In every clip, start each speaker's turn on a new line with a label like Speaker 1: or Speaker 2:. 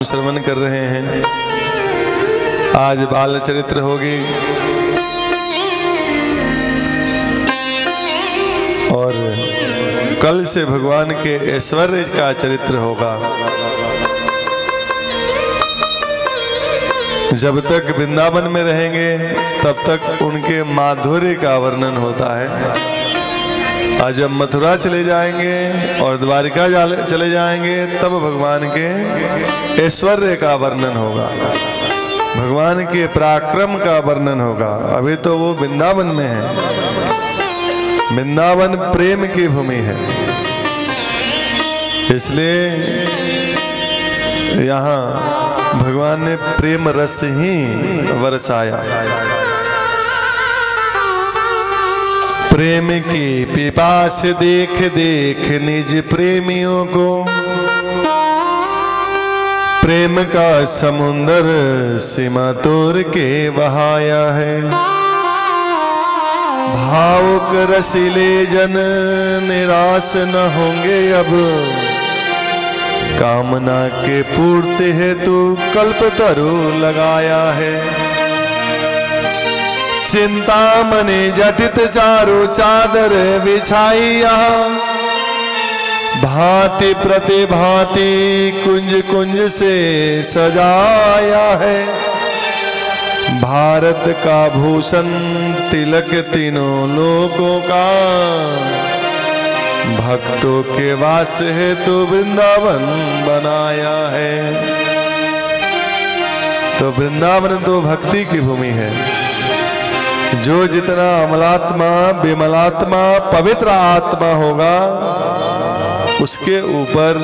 Speaker 1: श्रवण कर रहे हैं। आज बाल चरित्र होगी और कल से भगवान के ऐश्वर्य का चरित्र होगा। जब तक वृंदावन में रहेंगे तब तक उनके माधुर्य का वर्णन होता है। आज जब मथुरा चले जाएंगे और द्वारिका चले जाएंगे तब भगवान के ऐश्वर्य का वर्णन होगा, भगवान के पराक्रम का वर्णन होगा। अभी तो वो वृंदावन में है। वृंदावन प्रेम की भूमि है, इसलिए यहाँ भगवान ने प्रेम रस ही बरसाया। प्रेम की पिपास देख देख निज प्रेमियों को, प्रेम का समुंदर सीमा तोड़ के बहाया है। भावुक रसीले जन निराश न होंगे अब, कामना के पूर्ति हेतु कल्पतरु लगाया है। चिंतामणि जटित चारु चादर बिछाई यहाँ, भांति प्रतिभांति कुंज कुंज से सजाया है। भारत का भूषण तिलक तीनों लोकों का, भक्तों के वास हेतु वृंदावन बनाया है। तो वृंदावन तो भक्ति की भूमि है। जो जितना अमलात्मा विमलात्मा पवित्र आत्मा होगा उसके ऊपर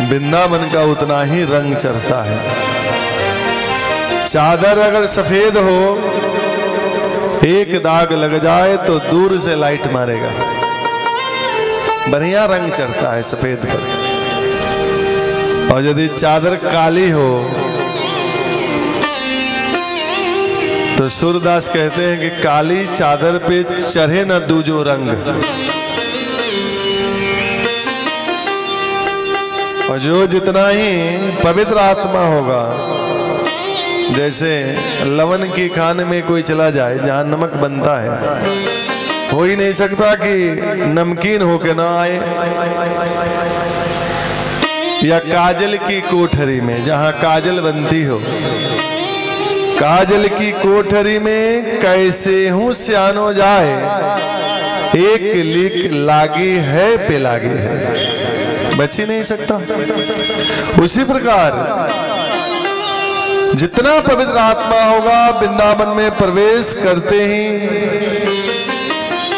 Speaker 1: वृंदावन का उतना ही रंग चढ़ता है। चादर अगर सफेद हो, एक दाग लग जाए तो दूर से लाइट मारेगा, बढ़िया रंग चढ़ता है सफेद पर। और यदि चादर काली हो तो सूरदास कहते हैं कि काली चादर पे चढ़े न दूजो रंग। और जो जितना ही पवित्र आत्मा होगा, जैसे लवण की खान में कोई चला जाए जहां नमक बनता है, हो ही नहीं सकता कि नमकीन होके ना आए। या काजल की कोठरी में जहां काजल बनती हो, काजल की कोठरी में कैसे हूं सियानो जाए, एक लीक लागी है पे लागी है, बच ही नहीं सकता। उसी प्रकार जितना पवित्र आत्मा होगा वृंदावन में प्रवेश करते ही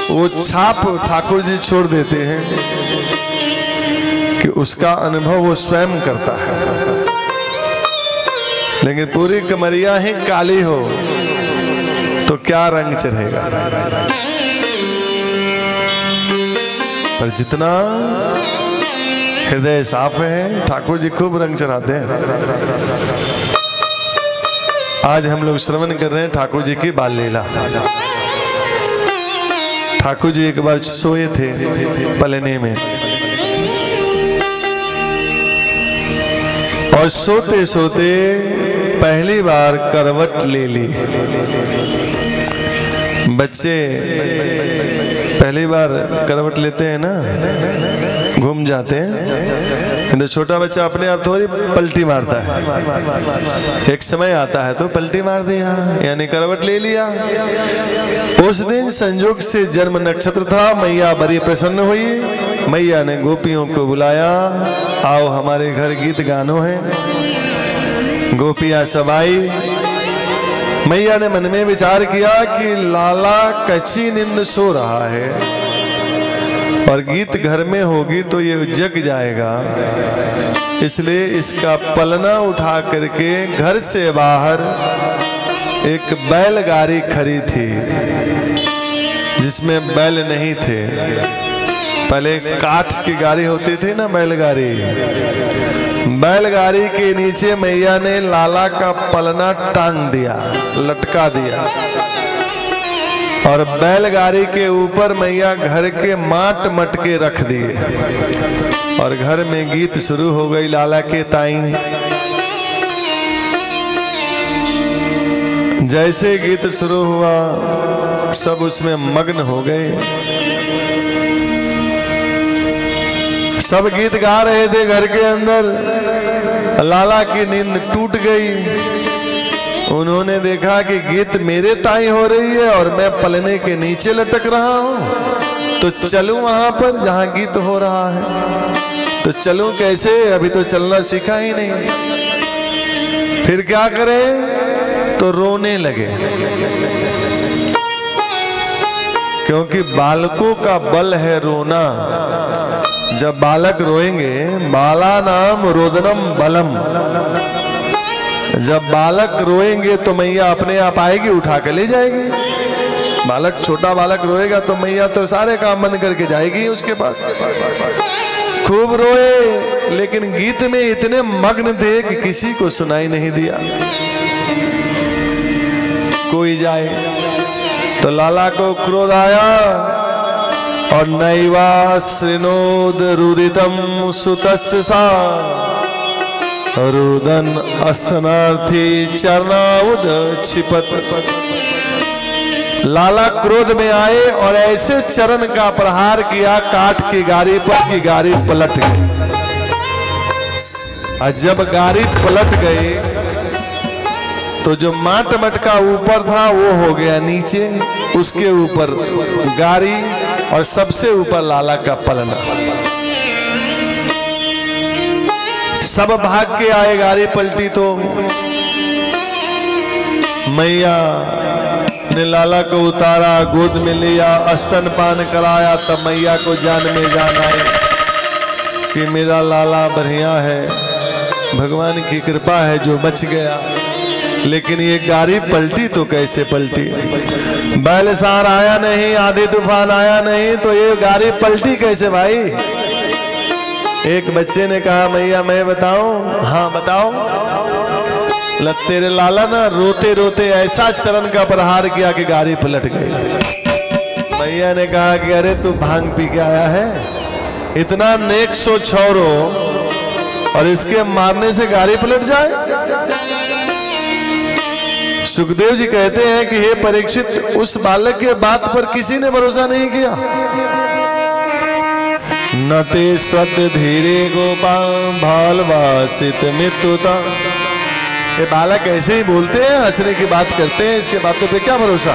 Speaker 1: वो छाप ठाकुर जी छोड़ देते हैं कि उसका अनुभव वो स्वयं करता है। लेकिन पूरी कमरिया ही काली हो तो क्या रंग चढ़ेगा। पर जितना हृदय साफ है ठाकुर जी खूब रंग चढ़ाते हैं। आज हम लोग श्रवण कर रहे हैं ठाकुर जी की बाल लीला। ठाकुर जी एक बार सोए थे पलने में, और सोते सोते पहली बार करवट ले ली। बच्चे पहली बार करवट लेते हैं ना, घूम जाते हैं। तो छोटा बच्चा अपने आप थोड़ी पलटी मारता है, एक समय आता है तो पलटी मार दिया, यानी करवट ले लिया। उस दिन संयोग से जन्म नक्षत्र था, मैया बड़ी प्रसन्न हुई। मैया ने गोपियों को बुलाया, आओ हमारे घर गीत गानो है। गोपियां सब आई। मैया ने मन में विचार किया कि लाला कच्ची नींद सो रहा है और गीत घर में होगी तो ये जग जाएगा, इसलिए इसका पलना उठा करके घर से बाहर एक बैलगाड़ी खड़ी थी जिसमें बैल नहीं थे। पहले काठ की गाड़ी होती थी ना बैलगाड़ी। बैलगाड़ी के नीचे मैया ने लाला का पलना टांग दिया, लटका दिया। और बैलगाड़ी के ऊपर मैया घर के माट मटके रख दिए और घर में गीत शुरू हो गई लाला के ताई। जैसे गीत शुरू हुआ सब उसमें मग्न हो गए। सब गीत गा रहे थे घर के अंदर। लाला की नींद टूट गई। उन्होंने देखा कि गीत मेरे ताई हो रही है और मैं पलने के नीचे लटक रहा हूं, तो चलूं वहां पर जहां गीत हो रहा है। तो चलूं कैसे, अभी तो चलना सीखा ही नहीं। फिर क्या करें, तो रोने लगे, क्योंकि बालकों का बल है रोना। जब बालक रोएंगे, बाला नाम रोदनम बलम, जब बालक रोएंगे तो मैया अपने आप आएगी, उठा के ले जाएगी। बालक, छोटा बालक रोएगा तो मैया तो सारे काम बंद करके जाएगी उसके पास। खूब रोए, लेकिन गीत में इतने मग्न थे कि किसी को सुनाई नहीं दिया। कोई जाए तो लाला को क्रोध आया और नैवा श्रृणोद रुदितम सुतस्य सा रुदन अस्तनार्थी चरणाउद छिपत। लाला क्रोध में आए और ऐसे चरण का प्रहार किया काठ की गाड़ी पर कि गाड़ी पलट गई। और जब गाड़ी पलट गई तो जो माट मटका ऊपर था वो हो गया नीचे, उसके ऊपर गाड़ी और सबसे ऊपर लाला का पलना। सब भाग के आए, गाड़ी पलटी तो मैया ने लाला को उतारा, गोद में लिया, स्तनपान कराया। तब मैया को जान में जान आई कि मेरा लाला बढ़िया है, भगवान की कृपा है जो बच गया। लेकिन ये गाड़ी पलटी तो कैसे पलटी, बैलसार आया नहीं, आंधी तूफान आया नहीं, तो ये गाड़ी पलटी कैसे भाई। एक बच्चे ने कहा मैया मैं बताऊं। हाँ बताओ। तेरे लाला ना रोते रोते ऐसा चरण का प्रहार किया कि गाड़ी पलट गई। मैया ने कहा कि अरे तू भांग पी के आया है, इतना नेक सो छोरो और इसके मारने से गाड़ी पलट जाए। सुखदेव जी कहते हैं कि हे परीक्षित, उस बालक के बात पर किसी ने भरोसा नहीं किया। न ते श्रद्ध धीरे गोपाल भालवासित मित्रुता। ये बालक ऐसे ही बोलते हैं, हंसने की बात करते हैं, इसके बातों पे क्या भरोसा।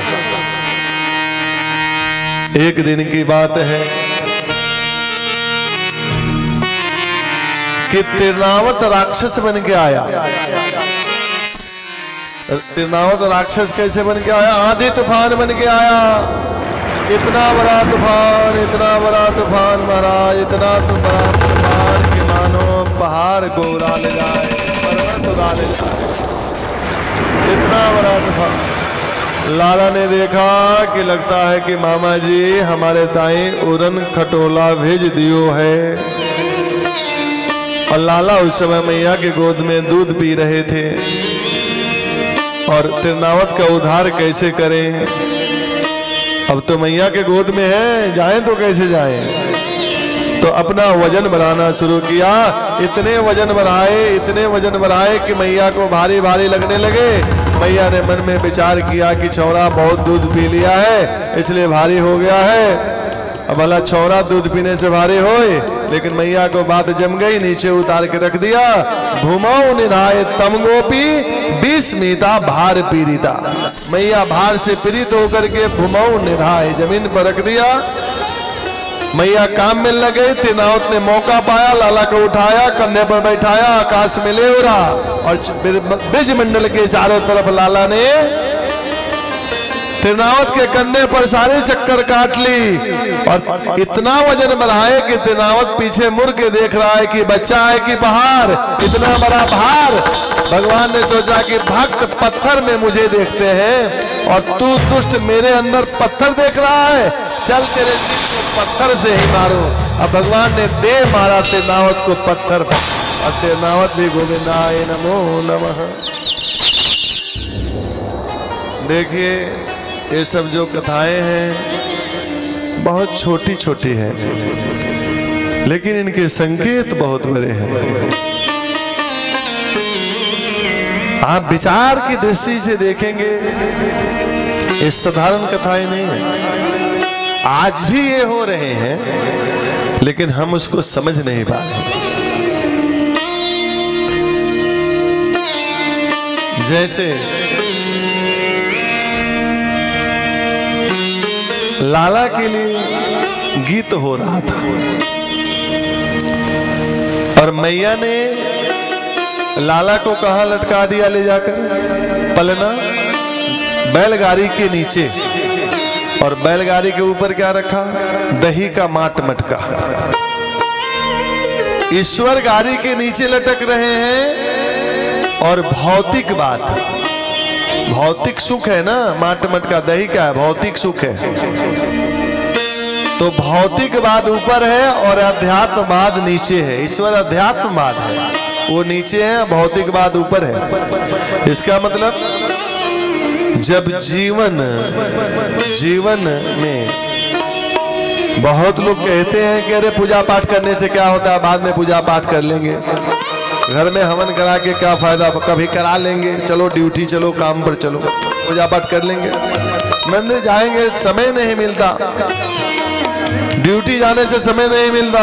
Speaker 1: एक दिन की बात है कि तिरनावत राक्षस बन के आया। तिरनावत राक्षस कैसे बन के आया, आंधी तूफान बन के आया। इतना बड़ा तूफान, इतना बड़ा तूफान महाराज, इतना तो बड़ा तूफान कि मानो पहाड़ को उड़ा ले जाए, पर्वत उड़ा ले जाए, इतना बड़ा तूफान। लाला ने देखा कि लगता है कि मामा जी हमारे ताई उड़न खटोला भेज दियो है। और लाला उस समय मैया के गोद में दूध पी रहे थे और तिरनावत का उद्धार कैसे करें। अब तो मैया के गोद में है, जाएं तो कैसे जाएं। तो अपना वजन बढ़ाना शुरू किया। इतने वजन बढ़ाए, इतने वजन बढ़ाए कि मैया को भारी भारी लगने लगे। मैया ने मन में विचार किया कि छौरा बहुत दूध पी लिया है इसलिए भारी हो गया है। अब भला छौरा दूध पीने से भारी होए, लेकिन मैया को बात जम गई, नीचे उतार के रख दिया। भूमौ निधाय तम गोपी विस्मिता भार पीड़िता। मैया भार से पीड़ित होकर के भूमौ निधाय जमीन पर रख दिया। मैया काम में लग गई। तिरनावत ने मौका पाया, लाला को उठाया, कंधे पर बैठाया, आकाश में ले उड़ा और ब्रज मंडल के चारों तरफ लाला ने तिरनावत के कंधे पर सारे चक्कर काट ली। और इतना वजन बढ़ाए कि तिरनावत पीछे मुड़ के देख रहा है कि बच्चा है कि पहाड़, इतना बड़ा भार। भगवान ने सोचा कि भक्त पत्थर में मुझे देखते हैं और तू दुष्ट मेरे अंदर पत्थर देख रहा है, चल तेरे सिर को पत्थर से ही मारो। अब भगवान ने दे मारा तिरनावत को पत्थर पर और तिरनावत भी गोविंदाय नमो नमः। देखिए ये सब जो कथाएं हैं बहुत छोटी छोटी हैं, लेकिन इनके संकेत बहुत बड़े हैं। आप विचार की दृष्टि से देखेंगे, ये साधारण कथाएं नहीं है। आज भी ये हो रहे हैं, लेकिन हम उसको समझ नहीं पा रहे। जैसे लाला के लिए गीत हो रहा था और मैया ने लाला को कहाँ लटका दिया ले जाकर? पलना बैलगाड़ी के नीचे, और बैलगाड़ी के ऊपर क्या रखा? दही का माट मटका। ईश्वर गाड़ी के नीचे लटक रहे हैं और भौतिक बात, भौतिक सुख है ना, माट मटका दही क्या है? भौतिक सुख है। तो भौतिकवाद ऊपर है और अध्यात्मवाद नीचे है। ईश्वर अध्यात्मवाद है, वो नीचे है, भौतिकवाद ऊपर है। इसका मतलब जब जीवन में बहुत लोग कहते हैं कि अरे पूजा पाठ करने से क्या होता है, बाद में पूजा पाठ कर लेंगे, घर में हवन करा के क्या फायदा, कभी करा लेंगे, चलो ड्यूटी चलो, काम पर चलो, पूजा पाठ कर लेंगे, मंदिर जाएंगे, समय नहीं मिलता, ड्यूटी जाने से समय नहीं मिलता,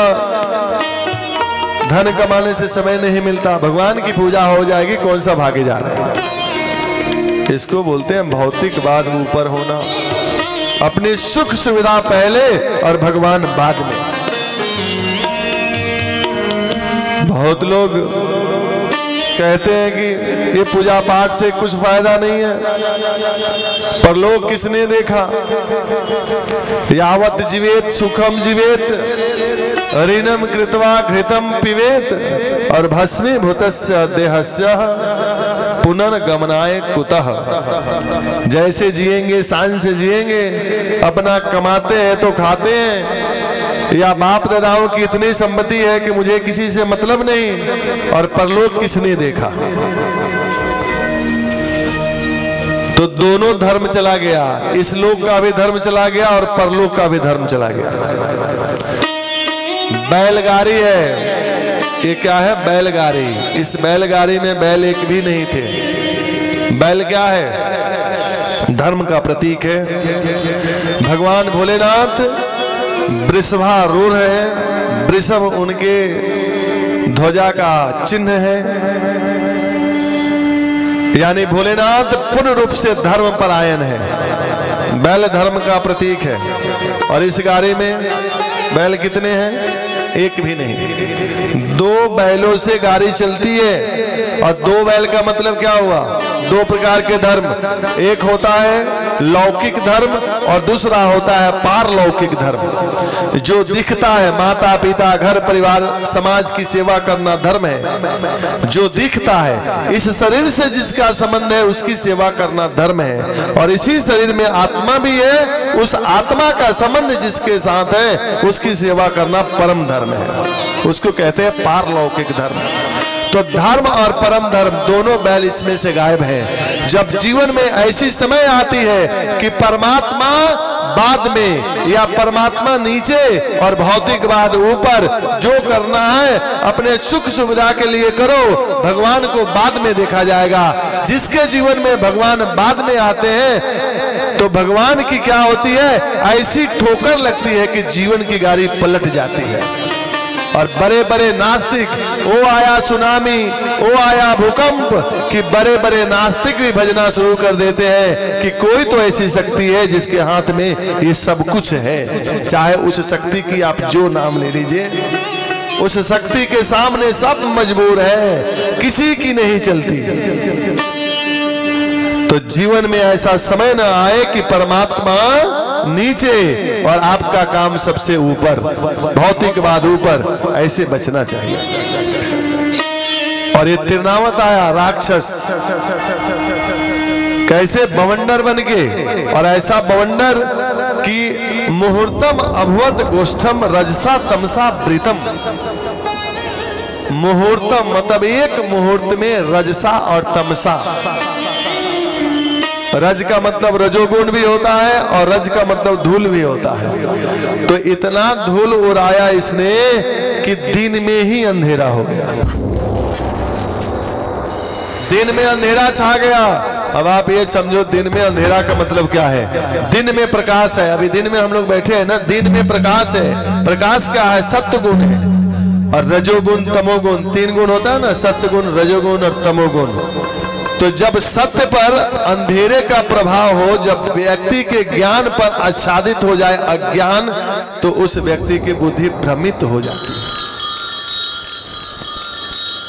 Speaker 1: धन कमाने से समय नहीं मिलता, भगवान की पूजा हो जाएगी, कौन सा भागे जा रहे हैं। इसको बोलते हैं भौतिकवाद ऊपर होना, अपनी सुख सुविधा पहले और भगवान बाद में। बहुत लोग कहते हैं कि ये पूजा पाठ से कुछ फायदा नहीं है, पर लोग किसने देखा? यावत जीवेत सुखम जीवेत ऋणम कृत्वा घृतम पिबेत और भस्मीभूतस्य देहस्य पुनर्गमनाय कुतः। जैसे जिएंगे सांझ से जिएंगे, अपना कमाते हैं तो खाते हैं, या बाप दादाओं की इतनी संपत्ति है कि मुझे किसी से मतलब नहीं, और परलोक किसने देखा? तो दोनों धर्म चला गया, इस लोक का भी धर्म चला गया और परलोक का भी धर्म चला गया। बैलगाड़ी है, ये क्या है? बैलगाड़ी। इस बैलगाड़ी में बैल एक भी नहीं थे। बैल क्या है? धर्म का प्रतीक है। भगवान भोलेनाथ वृषभारूढ़ है, वृषभ उनके ध्वजा का चिन्ह है, यानी भोलेनाथ पूर्ण रूप से धर्म परायण है। बैल धर्म का प्रतीक है। और इस गाड़ी में बैल कितने हैं? एक भी नहीं। दो बैलों से गाड़ी चलती है, और दो बैल का मतलब क्या हुआ? दो प्रकार के धर्म, एक होता है लौकिक धर्म और दूसरा होता है पारलौकिक धर्म। जो दिखता है, माता पिता घर परिवार समाज की सेवा करना धर्म है। जो दिखता है, इस शरीर से जिसका संबंध है उसकी सेवा करना धर्म है, और इसी शरीर में आत्मा भी है, उस आत्मा का संबंध जिसके साथ है उसकी सेवा करना परम धर्म है, उसको कहते हैं पारलौकिक धर्म। तो धर्म और परम धर्म दोनों बैल इसमें से गायब है। जब जीवन में ऐसी समय आती है कि परमात्मा बाद में या परमात्मा नीचे और भौतिकवाद ऊपर, जो करना है अपने सुख सुविधा के लिए करो, भगवान को बाद में देखा जाएगा। जिसके जीवन में भगवान बाद में आते हैं तो भगवान की क्या होती है? ऐसी ठोकर लगती है कि जीवन की गाड़ी पलट जाती है। और बड़े बड़े नास्तिक, ओ आया सुनामी, ओ आया भूकंप, कि बड़े बड़े नास्तिक भी भजना शुरू कर देते हैं कि कोई तो ऐसी शक्ति है जिसके हाथ में ये सब कुछ है। चाहे उस शक्ति की आप जो नाम ले लीजिए, उस शक्ति के सामने सब मजबूर है, किसी की नहीं चलती। तो जीवन में ऐसा समय न आए कि परमात्मा नीचे और आपका काम सबसे ऊपर, भौतिकवाद ऊपर, ऐसे बचना चाहिए। और ये तिरनावत आया राक्षस, कैसे बवंडर बन के, और ऐसा बवंडर कि मुहूर्तम अभवत गोष्ठम रजसा तमसा प्रीतम। मुहूर्तम मतलब एक मुहूर्त में रजसा और तमसा, रज का मतलब रजोगुण भी होता है और रज का मतलब धूल भी होता है। तो इतना धूल उड़ाया इसने कि दिन में ही अंधेरा हो गया, दिन में अंधेरा छा गया। अब आप ये समझो दिन में अंधेरा का मतलब क्या है। दिन में प्रकाश है, अभी दिन में हम लोग बैठे हैं ना, दिन में प्रकाश है। प्रकाश क्या है? सत्य गुण है। और रजोगुण तमोगुण, 3 गुण होता है ना, सत्य गुण, रजोगुण और तमोगुण। तो जब सत्य पर अंधेरे का प्रभाव हो, जब व्यक्ति के ज्ञान पर आच्छादित हो जाए अज्ञान, तो उस व्यक्ति की बुद्धि भ्रमित हो जाती है।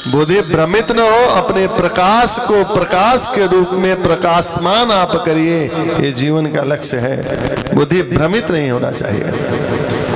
Speaker 1: बुद्धि भ्रमित न हो, अपने प्रकाश को प्रकाश के रूप में प्रकाशमान आप करिए, ये जीवन का लक्ष्य है। बुद्धि भ्रमित नहीं होना चाहिए।